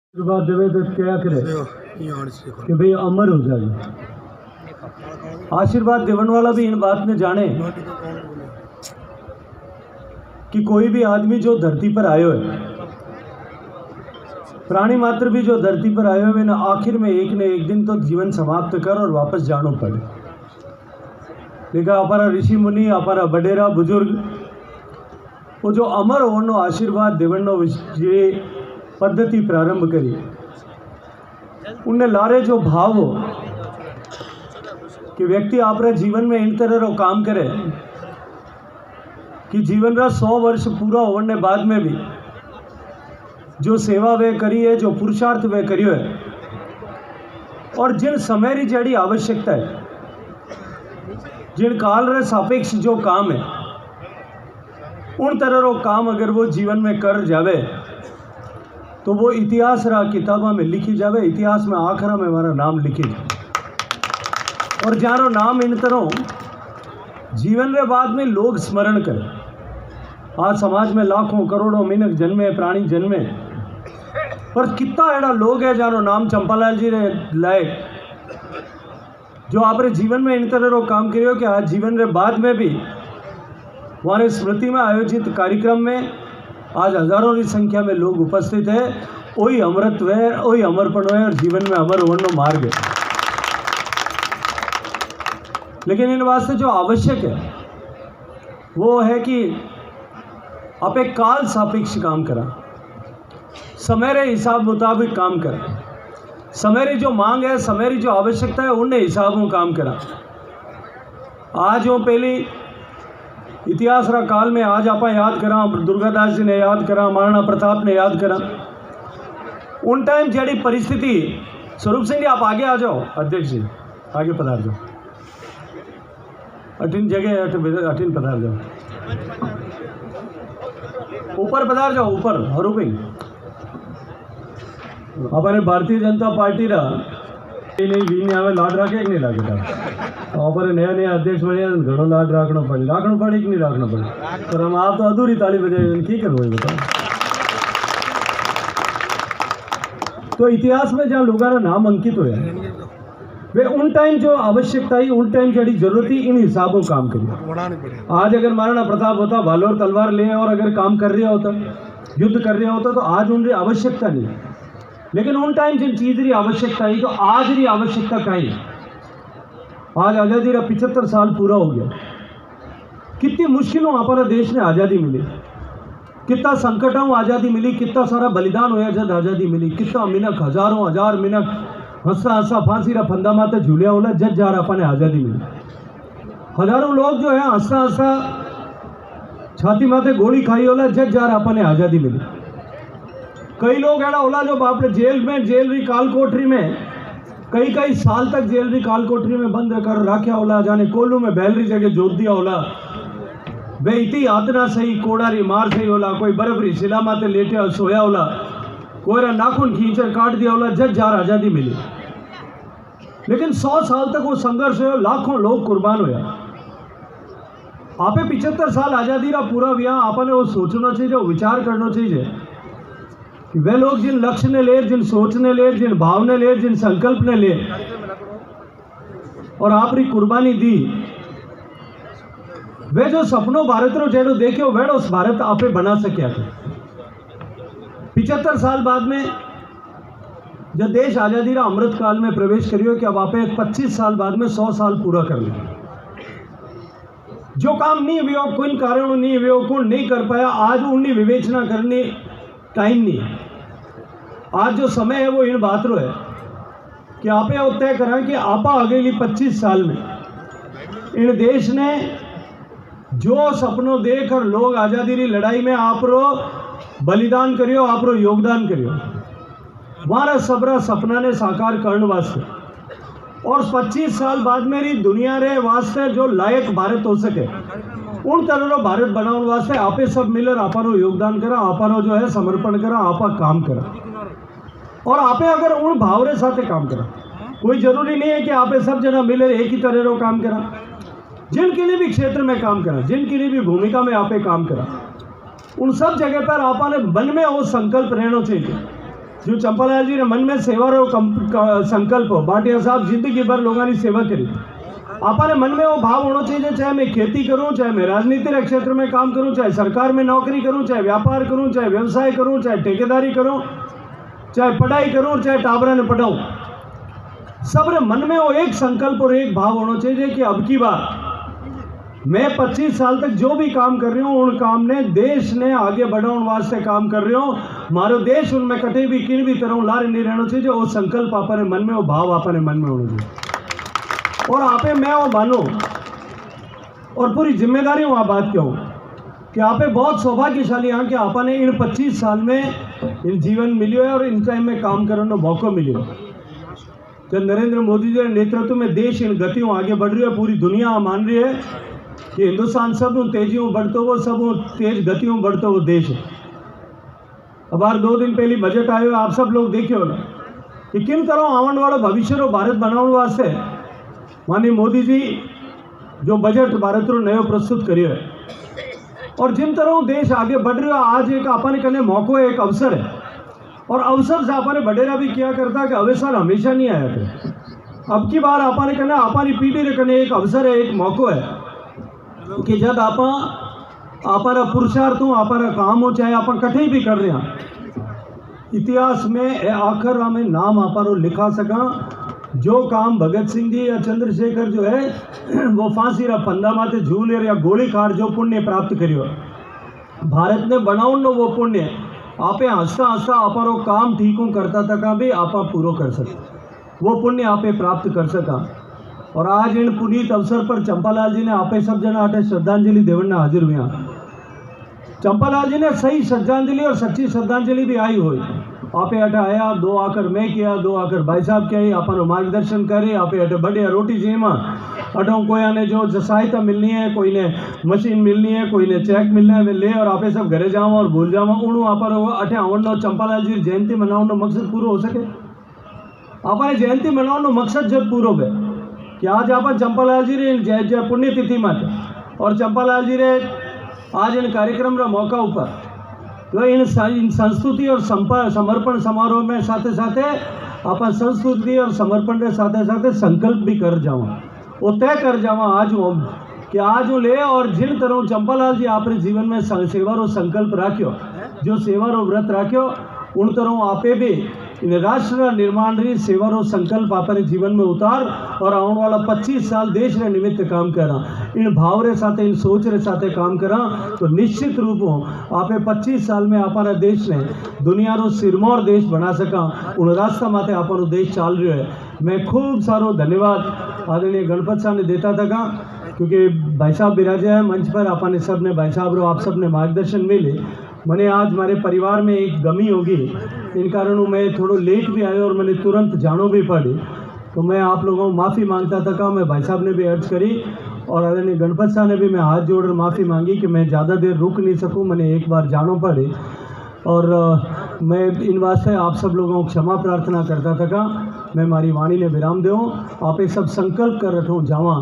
आशीर्वाद देवे तो क्या करे कि भाई अमर हो जाए। आशीर्वाद देवन वाला भी इन बात में जाने कि कोई भी आदमी जो धरती पर आयो है, प्राणी मात्र भी जो धरती पर आयो है, ना आखिर में एक न एक दिन तो जीवन समाप्त कर और वापस जानो पड़े। लेकिन हमारा ऋषि मुनि, हमारा बडेरा बुजुर्ग वो जो अमर होनो आशीर्वाद देवनो जे पद्धति प्रारंभ करी, उनने लारे जो भाव हो कि व्यक्ति आपरे जीवन में इन तरह रो काम करे कि जीवन रा 100 वर्ष पूरा होने बाद में भी जो सेवा वे करी है, जो पुरुषार्थ वे करियो है, और जिन समय री जड़ी आवश्यकता है, जिन काल रे सापेक्ष जो काम है, उन तरह रो काम अगर वो जीवन में कर जावे तो वो इतिहास रा किताबा में लिखी जावे, इतिहास में आखरा में हमारा नाम लिखी जाए और जारो नाम इन तरह जीवन रे बाद में लोग स्मरण करें। आज समाज में लाखों करोड़ों मिनक जन्मे, प्राणी जन्मे, पर कितना एड़ा लोग है जानो नाम चंपालाल जी रे लायक जो आपरे जीवन में इन तरह रो काम करियो कि आज जीवन रे बाद में भी हमारे स्मृति में आयोजित कार्यक्रम में आज हजारों की संख्या में लोग उपस्थित है। वही अमरत्व है, वही अमरपण है और जीवन में अमर होने मार्ग है। लेकिन इन वास्ते जो आवश्यक है वो है कि आप एक काल सापेक्ष काम करा, समय रे हिसाब मुताबिक काम करा, समय री जो मांग है, समय री जो आवश्यकता है, उन्हें हिसाब में काम करा। आज वो पहली इतिहास रा काल में आज आप याद करा, दुर्गादास जी ने याद करा, महाराणा प्रताप ने याद करा। उन टाइम जड़ी परिस्थिति, स्वरूप सिंह जी आप आगे आ जाओ, अध्यक्ष जी आगे पधार जाओ, अठिन जगह अठिन पधार जाओ, ऊपर पधार जाओ, ऊपर हरू भाई। अपने भारतीय जनता पार्टी रा नहीं वीने आवे लाड राखे कि नहीं लागे था और नया नया अध्यक्ष बने घणो लाड राखनो पड़े कि नहीं राखनो पड़े, पर हम आप तो अधूरी ताली बजाए की करो ये बताओ। तो इतिहास में जहाँ लोगों का नाम अंकित हुआ वे उन टाइम जो आवश्यकता ही, उन टाइम जड़ी जरूरत ही, इन हिसाबों काम करिए। आज अगर महाराणा प्रताप होता भालोर तलवार ले और अगर काम कर रहा होता, युद्ध कर रहा होता, तो आज उनकी आवश्यकता नहीं। लेकिन उन टाइम जिन चीज़ की आवश्यकता है तो आज की आवश्यकता कहीं। आज आज़ादी का 75 साल पूरा हो गया। कितनी मुश्किलों हमारा देश ने आज़ादी मिली, कितना संकटों आज़ादी मिली, कितना सारा बलिदान होया जब आज़ादी मिली, कितना मिनक, हजारों हजार मिनक हंसा हंसा फांसी रा फंदा माते झूलिया होला जज जार अपने आज़ादी मिली। हजारों लोग जो है हंसा हंसा छाती माते गोली खाई होला जज जार अपने आज़ादी मिली। कई लोग ऐसा होला जो बाप रे जेल में, जेल री काल कोठरी में कई कई साल तक जेल री काल कोठरी में बंद कर रखा होला, जाने कोल्लू में बैलरी जगह जोत दिया होला, वे इतनी यातना सही, कोड़ारी मार सही होला, कोई बर्फ री शिला माते लेटे सोया होला, कोई रा नाखून खींचकर काट दिया होला, जज जार आज़ादी मिली। लेकिन 100 साल तक वो संघर्ष हो, लाखों लोग कुर्बान होया। आपे 75 साल आज़ादी रा पूरा हुआ, आपने वो सोचना चाहिए, वो विचार करना चाहिए कि वे लोग जिन लक्ष्य ने ले, जिन सोच ने ले, जिन भाव ने ले, जिन संकल्प ने ले और आपरी कुर्बानी दी, वे जो सपनों भारत रो जेडो देखे वे उस भारत आपे बना सके। 75 साल बाद में जब देश आज़ादी रा अमृत काल में प्रवेश करियो कि अब आपे 25 साल बाद में 100 साल पूरा कर ले। जो काम नहीं हुआ, कोई कारण नहीं हुआ, कौन नहीं कर पाया, आज उन्हें विवेचना करनी टाइम नहीं। आज जो समय है वो इन बात रो है कि आपे तय करा कि आपा अगली 25 साल में इन देश ने जो सपनों देखकर लोग आज़ादी री लड़ाई में आप रो बलिदान करियो, आप रो योगदान करियो, हमारा सबरा सपना ने साकार करने वास्ते और 25 साल बाद मेरी दुनिया रे वास्ते जो लायक भारत हो सके, उन तरह भारत बनाने वास्ते आपे सब मिलकर आपा योगदान करा, आपा जो है समर्पण करा, आपा काम करा और आपे अगर उन भावरे साथे काम करा। कोई जरूरी नहीं है कि आपे सब जना मिले एक ही तरह रो काम करा, जिनके लिए भी क्षेत्र में काम करा, जिनके लिए भी भूमिका में आपे काम करा, उन सब जगह पर आपने मन में वो संकल्प रहना चाहिए जो चंपालाल जी ने मन में सेवा रो संकल्प हो भाटिया साहब जिंदगी भर लोगों की सेवा करी। आपने मन में वो भाव होना चाहिए, चाहे मैं खेती करूं, चाहे मैं राजनीति के क्षेत्र में काम करूं, चाहे सरकार में नौकरी करूं, चाहे व्यापार करूं, चाहे व्यवसाय करूं, चाहे ठेकेदारी करूं, चाहे पढ़ाई करूं, चाहे टाबरा ने पढ़ाऊं, सबरे मन में वो एक संकल्प और एक भाव होना चाहिए कि अब की बार मैं 25 साल तक जो भी काम कर रही हूँ उन काम ने देश ने आगे बढ़ाने वास्ते काम कर रही हूँ। मारो देश उनमें कटे भी किन भी तरह लारे नहीं रहना चाहिए। वो संकल्प अपने मन में, वो भाव अपने मन में होना चाहिए। और आपे मैं वो मानो और पूरी जिम्मेदारी वहाँ बात कहूँ कि आपे बहुत सौभाग्यशाली हैं कि आपने इन 25 साल में इन जीवन मिलियो है और इन टाइम में काम करने का मौका मिलियो। जब नरेंद्र मोदी जी के नेतृत्व में देश इन गतियों आगे बढ़ रही है, पूरी दुनिया मान रही है कि हिंदुस्तान सब तेजियों बढ़ते हुए, सब तेज गतियों बढ़ते हुए देश है। अब 2 दिन पहले बजट आयो, आप सब लोग देखियो ना कि किन तरह आने वाला भविष्य रो भारत बनाने वास्ते माननीय मोदी जी जो बजट भारत रो नयो प्रस्तुत करियो है और जिन तरह देश आगे बढ़ रहा है। आज एक अपने कने मौको है, एक अवसर है और अवसर से अपने बडेरा भी किया करता कि अवसर हमेशा नहीं आया थे। अब की बार अपने कने अपनी पीढ़ी रे कने एक अवसर है, एक मौको है कि जब आपा पुरुषार्थ हो, आपा काम हो, चाहे आप कठे भी कर रहे हैं, इतिहास में आखिर में नाम आपा लिखा सका। जो काम भगत सिंह जी या चंद्रशेखर जो है वो फांसी रा फंदा माथे झूले या गोली खार जो पुण्य प्राप्त करियो भारत ने बनाओ वो पुण्य आपे हंसता हंसता आपा काम ठीक करता तक भी आपा पूरा कर सके, वो पुण्य आपे प्राप्त कर सका। और आज इन पुनीत अवसर पर चंपालाल जी ने आपे सब जना आटे श्रद्धांजलि देवन हाजिर हुए। चंपालाल जी ने सही श्रद्धांजलि और सच्ची श्रद्धांजलि भी आई हुई। आपे अटे आया, 2 आकर मैं किया, 2 आकर भाई साहब किया, अपन मार्गदर्शन करे। आपे अटे बढ़िया रोटी जीमा अटो कोई ने जो सहायता मिलनी है, कोई ने मशीन मिलनी है, कोई ने चेक मिलना है, वे ले और आपे सब घरे जावा और भूल जावा। उणु आप अटे आवन चंपालाल जी जयंती मनाने मकसद पूरा हो सके। आपने जयंती मनाने मकसद जब पूरा हो कि आज आप चंपालाल जी रे जय पुण्यतिथि में और चंपालाल जी रे आज इन कार्यक्रम रा मौका ऊपर तो इन संस्कृति और समर्पण समारोह में साथे साथे आप संस्कृति और समर्पण के साथे साथे संकल्प भी कर जावा, वो तय कर जावा आज वो कि आज वो ले। और जिन तरह चंपालाल जी आपने जीवन में सेवा रो संकल्प राख्यो, जो सेवा रो व्रत राख्यो, उन तरह आपे भी इन राष्ट्र निर्माण री सेवा रो संकल्प अपने जीवन में उतार और आने वाला 25 साल देश रे निमित्त काम करा। इन भाव रे साथे, इन सोच रे साथे काम करा तो निश्चित रूप हो आपे 25 साल में अपना देश ने दुनिया रो सिरमौर देश बना सका। उन रास्ता माथे अपनो देश चाल रही है। मैं खूब सारो धन्यवाद आदरणीय गणपत साहब ने देता था क्योंकि भाई साहब बिराजे हैं मंच पर, अपने सब ने भाई साहब रो आप सब ने मार्गदर्शन मिले। मैंने आज हमारे परिवार में एक गमी होगी, इन कारणों मैं थोड़ा लेट भी आया और मैंने तुरंत जानो भी पड़ी, तो मैं आप लोगों को माफ़ी मांगता था। मैं भाई साहब ने भी अर्ज करी और आदरणीय गणपत साहब ने भी मैं हाथ जोड़कर माफ़ी मांगी कि मैं ज़्यादा देर रुक नहीं सकूं, मैंने एक बार जानो पड़े। और मैं इन वास्ते आप सब लोगों को क्षमा प्रार्थना करता था। मैं मारी वाणी ने विराम दूँ, आप एक सब संकल्प कर रखूँ जावा।